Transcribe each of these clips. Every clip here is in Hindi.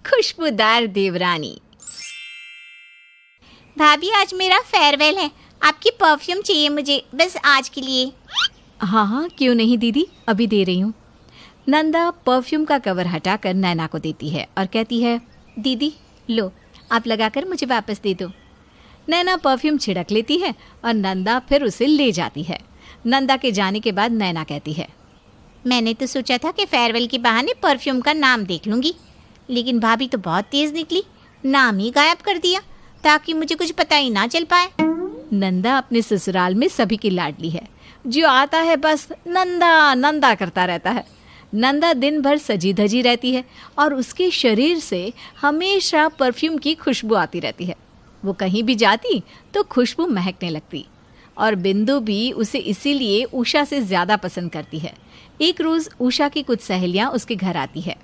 खुशबूदार देवरानी। भाभी आज मेरा फेयरवेल है, आपकी परफ्यूम चाहिए मुझे, बस आज के लिए। हाँ हाँ क्यों नहीं दीदी, अभी दे रही हूँ। नंदा परफ्यूम का कवर हटाकर नैना को देती है और कहती है, दीदी लो, आप लगाकर मुझे वापस दे दो। नैना परफ्यूम छिड़क लेती है और नंदा फिर उसे ले जाती है। नंदा के जाने के बाद नैना कहती है, मैंने तो सोचा था कि फेयरवेल के बहाने परफ्यूम का नाम देख लूँगी, लेकिन भाभी तो बहुत तेज़ निकली, नाम ही गायब कर दिया ताकि मुझे कुछ पता ही ना चल पाए। नंदा अपने ससुराल में सभी की लाडली है, जो आता है बस नंदा नंदा करता रहता है। नंदा दिन भर सजी धजी रहती है और उसके शरीर से हमेशा परफ्यूम की खुशबू आती रहती है। वो कहीं भी जाती तो खुशबू महकने लगती और बिंदु भी उसे इसीलिए उषा से ज़्यादा पसंद करती है। एक रोज़ उषा की कुछ सहेलियाँ उसके घर आती है।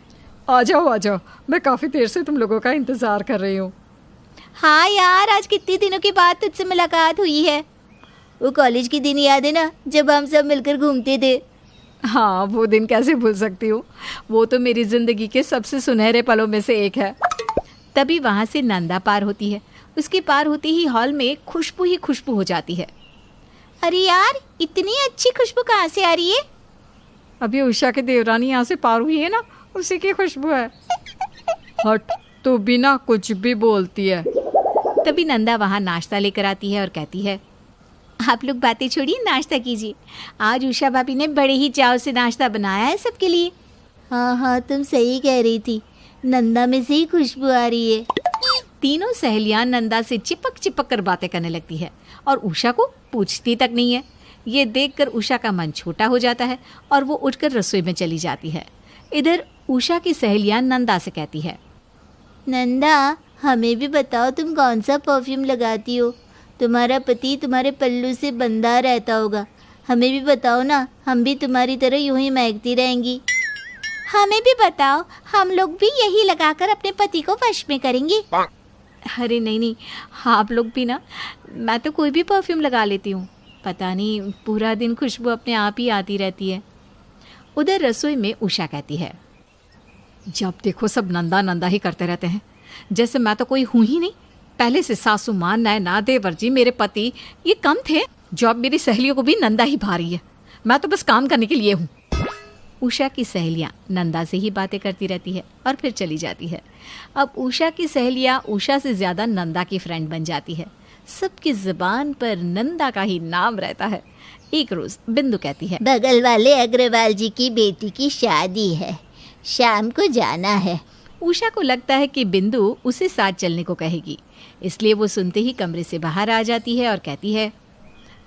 आ जाओ, मैं काफ़ी देर से तुम लोगों का इंतज़ार कर रही हूँ। हाँ यार, आज कितने दिनों के बाद तुझसे मुलाकात हुई है। वो कॉलेज के दिन याद है ना, जब हम सब मिलकर घूमते थे। हाँ, वो दिन कैसे भूल सकती हूँ, वो तो मेरी ज़िंदगी के सबसे सुनहरे पलों में से एक है। तभी वहाँ से नंदा पार होती है। उसके पार होते ही हॉल में खुशबू ही खुशबू हो जाती है। अरे यार, इतनी अच्छी खुशबू कहाँ से आ रही है? अभी उषा की देवरानी यहाँ से पार हुई है ना, उसी की खुशबू है। हट, तू बिना कुछ भी बोलती है। तभी नंदा वहाँ नाश्ता लेकर आती है और कहती है, आप लोग बातें छोड़िए, नाश्ता कीजिए। आज उषा भाभी ने बड़े ही चाव से नाश्ता बनाया है सबके लिए। हाँ, तुम सही कह रही थी, नंदा में से ही खुशबू आ रही है। तीनों सहेलियां नंदा से चिपक चिपक कर बातें करने लगती है और उषा को पूछती तक नहीं है। ये देखकर उषा का मन छोटा हो जाता है और वो उठकर रसोई में चली जाती है। इधर उषा की सहेलियां नंदा से कहती है, नंदा हमें भी बताओ तुम कौन सा परफ्यूम लगाती हो? तुम्हारा पति तुम्हारे पल्लू से बंधा रहता होगा, हमें भी बताओ ना, हम भी तुम्हारी तरह यूं ही महकती रहेंगी। हमें भी बताओ, हम लोग भी यही लगाकर अपने पति को वश में करेंगे। अरे नहीं, हाँ आप लोग भी ना, मैं तो कोई भी परफ्यूम लगा लेती हूँ, पता नहीं पूरा दिन खुशबू अपने आप ही आती रहती है। उधर रसोई में उषा कहती है, जब देखो सब नंदा नंदा ही करते रहते हैं, जैसे मैं तो कोई हूँ ही नहीं। पहले से सासू माँ, नैना, देवर जी, मेरे पति, ये कम थे जो अब मेरी सहेलियों को भी नंदा ही भा रही है। मैं तो बस काम करने के लिए हूँ। उषा की सहेलियाँ नंदा से ही बातें करती रहती है और फिर चली जाती है। अब उषा की सहेलियाँ उषा से ज़्यादा नंदा की फ्रेंड बन जाती है। सबकी ज़बान पर नंदा का ही नाम रहता है। एक रोज़ बिंदु कहती है, बगल वाले अग्रवाल जी की बेटी की शादी है, शाम को जाना है। उषा को लगता है कि बिंदु उसे साथ चलने को कहेगी, इसलिए वो सुनते ही कमरे से बाहर आ जाती है और कहती है,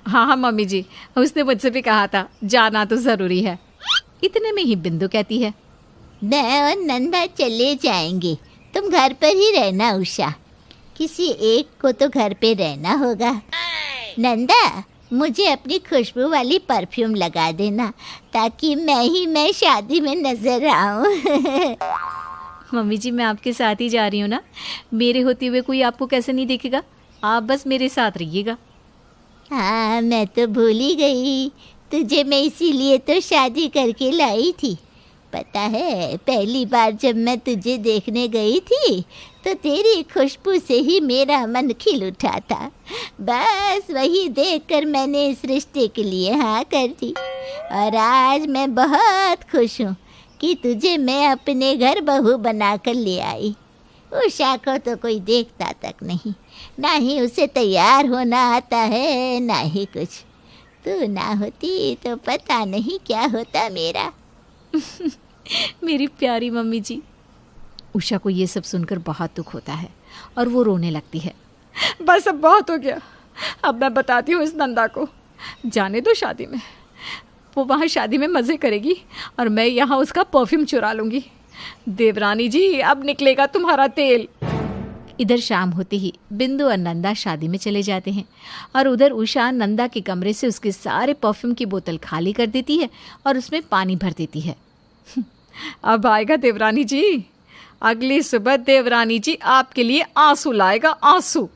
हाँ मम्मी जी, उसने मुझसे भी कहा था, जाना तो ज़रूरी है। इतने में ही बिंदु कहती है, मैं और नंदा चले जाएंगे, तुम घर पर ही रहना उषा, किसी एक को तो घर पे रहना होगा। नंदा, मुझे अपनी खुशबू वाली परफ्यूम लगा देना ताकि मैं शादी में नजर आऊं। मम्मी जी मैं आपके साथ ही जा रही हूँ ना, मेरे होते हुए कोई आपको कैसे नहीं देखेगा, आप बस मेरे साथ रहिएगा। हाँ, मैं तो भूल ही गई, तुझे मैं इसीलिए तो शादी करके लाई थी। पता है, पहली बार जब मैं तुझे देखने गई थी तो तेरी खुशबू से ही मेरा मन खिल उठा था। बस वही देखकर मैंने इस रिश्ते के लिए हाँ कर दी और आज मैं बहुत खुश हूँ कि तुझे मैं अपने घर बहू बनाकर ले आई। उषा को तो कोई देखता तक नहीं, ना ही उसे तैयार होना आता है, ना ही कुछ। तू ना होती तो पता नहीं क्या होता मेरा। मेरी प्यारी मम्मी जी। उषा को ये सब सुनकर बहुत दुख होता है और वो रोने लगती है। बस अब बहुत हो गया, अब मैं बताती हूँ इस नंदा को, जाने दो शादी में, वो वहाँ शादी में मज़े करेगी और मैं यहाँ उसका परफ्यूम चुरा लूँगी। देवरानी जी, अब निकलेगा तुम्हारा तेल। इधर शाम होते ही बिंदु और नंदा शादी में चले जाते हैं और उधर उषा नंदा के कमरे से उसके सारे परफ्यूम की बोतल खाली कर देती है और उसमें पानी भर देती है। अब आएगा देवरानी जी, अगली सुबह देवरानी जी आपके लिए आंसू लाएगा, आंसू।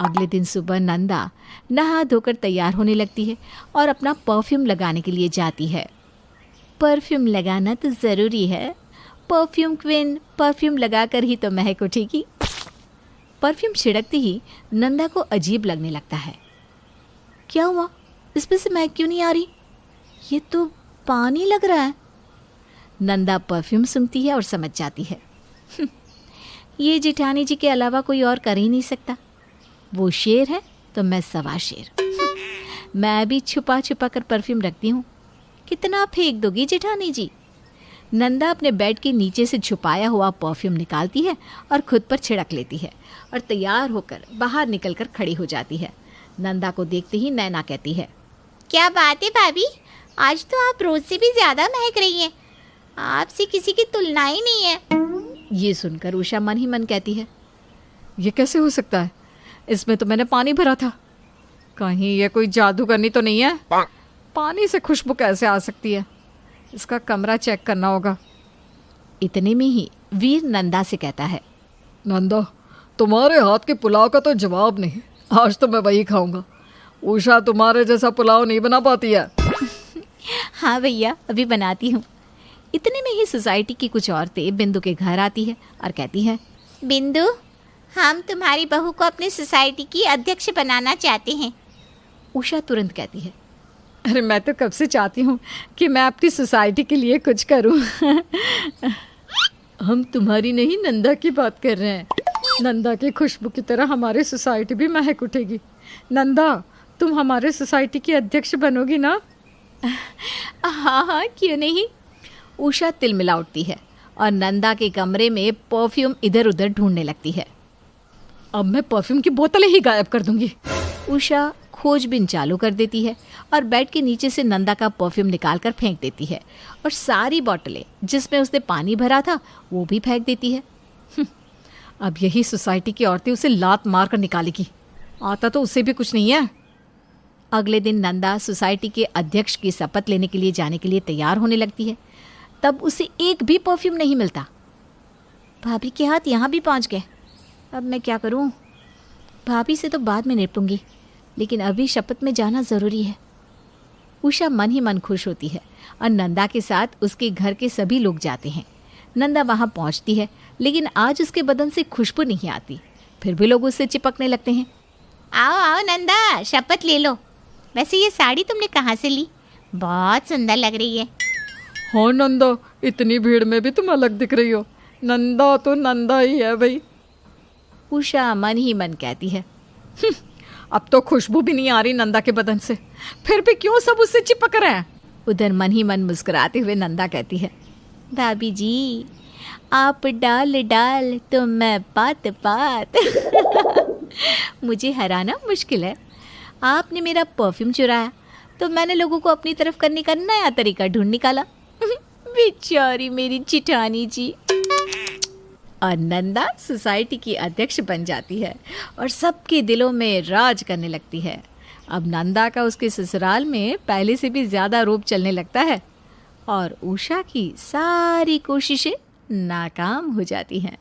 अगले दिन सुबह नंदा नहा धोकर तैयार होने लगती है और अपना परफ्यूम लगाने के लिए जाती है। परफ्यूम लगाना तो ज़रूरी है, परफ्यूम क्वीन, परफ्यूम लगाकर ही तो महक उठेगी। परफ्यूम छिड़कते ही नंदा को अजीब लगने लगता है। क्या हुआ, इसमें से महक क्यों नहीं आ रही? ये तो पानी लग रहा है। नंदा परफ्यूम सूंघती है और समझ जाती है, ये जेठानी जी के अलावा कोई और कर ही नहीं सकता। वो शेर है तो मैं सवा शेर। मैं भी छुपा छुपा कर परफ्यूम रखती हूँ। कितना फेंक दोगी जेठानी जी? नंदा अपने बेड के नीचे से छुपाया हुआ परफ्यूम निकालती है और खुद पर छिड़क लेती है और तैयार होकर बाहर निकलकर खड़ी हो जाती है। नंदा को देखते ही नैना कहती है, क्या बात है भाभी, आज तो आप रोज से भी ज़्यादा महक रही हैं। आपसे किसी की तुलना ही नहीं है। ये सुनकर उषा मन ही मन कहती है, ये कैसे हो सकता है? इसमें तो मैंने पानी भरा था। कहीं ये कोई जादूगरनी तो नहीं है? पानी से खुशबू कैसे आ सकती है? इसका कमरा चेक करना होगा। इतने में ही वीर नंदा से कहता है, नंदा, तुम्हारे हाथ के पुलाव का तो जवाब नहीं। आज तो मैं वही खाऊंगा। उषा तुम्हारे जैसा पुलाव नहीं बना पाती है। हाँ भैया, अभी बनाती हूँ। इतने में ही सोसाइटी की कुछ औरतें बिंदु के घर आती है और कहती है, बिंदु, हम तुम्हारी बहू को अपनी सोसाइटी की अध्यक्ष बनाना चाहते हैं। उषा तुरंत कहती है, अरे मैं तो कब से चाहती हूँ कि मैं अपनी सोसाइटी के लिए कुछ करूँ। हम तुम्हारी नहीं, नंदा की बात कर रहे हैं। नंदा की खुशबू की तरह हमारी सोसाइटी भी महक उठेगी। नंदा, तुम हमारे सोसाइटी की अध्यक्ष बनोगी ना? हाँ हाँ, क्यों नहीं। उषा तिलमिला उठती है और नंदा के कमरे में परफ्यूम इधर उधर ढूंढने लगती है। अब मैं परफ्यूम की बोतलें ही गायब कर दूंगी। उषा खोजबीन चालू कर देती है और बेड के नीचे से नंदा का परफ्यूम निकालकर फेंक देती है और सारी बोतलें जिसमें उसने पानी भरा था वो भी फेंक देती है। अब यही सोसाइटी की औरतें उसे लात मार कर निकालेगी। आता तो उससे भी कुछ नहीं है। अगले दिन नंदा सोसाइटी के अध्यक्ष की शपथ लेने के लिए जाने के लिए तैयार होने लगती है। तब उसे एक भी परफ्यूम नहीं मिलता। भाभी के हाथ यहाँ भी पहुँच गए। अब मैं क्या करूँ? भाभी से तो बाद में निपटूंगी, लेकिन अभी शपथ में जाना ज़रूरी है। उषा मन ही मन खुश होती है और नंदा के साथ उसके घर के सभी लोग जाते हैं। नंदा वहाँ पहुँचती है, लेकिन आज उसके बदन से खुशबू नहीं आती। फिर भी लोग उससे चिपकने लगते हैं। आओ आओ नंदा, शपथ ले लो। वैसे ये साड़ी तुमने कहाँ से ली? बहुत सुंदर लग रही है। हाँ नंदा, इतनी भीड़ में भी तुम अलग दिख रही हो। नंदा तो नंदा ही है भाई। उषा मन ही मन कहती है, अब तो खुशबू भी नहीं आ रही नंदा के बदन से, फिर भी क्यों सब उससे चिपक रहे हैं? उधर मन ही मन मुस्कुराते हुए नंदा कहती है, भाभी जी, आप डाल डाल तो मैं पात पात। मुझे हराना मुश्किल है। आपने मेरा परफ्यूम चुराया तो मैंने लोगों को अपनी तरफ करने का नया तरीका ढूंढ निकाला। बेचारी मेरी चिठानी जी। और नंदा सोसाइटी की अध्यक्ष बन जाती है और सबके दिलों में राज करने लगती है। अब नंदा का उसके ससुराल में पहले से भी ज़्यादा रूप चलने लगता है और उषा की सारी कोशिशें नाकाम हो जाती हैं।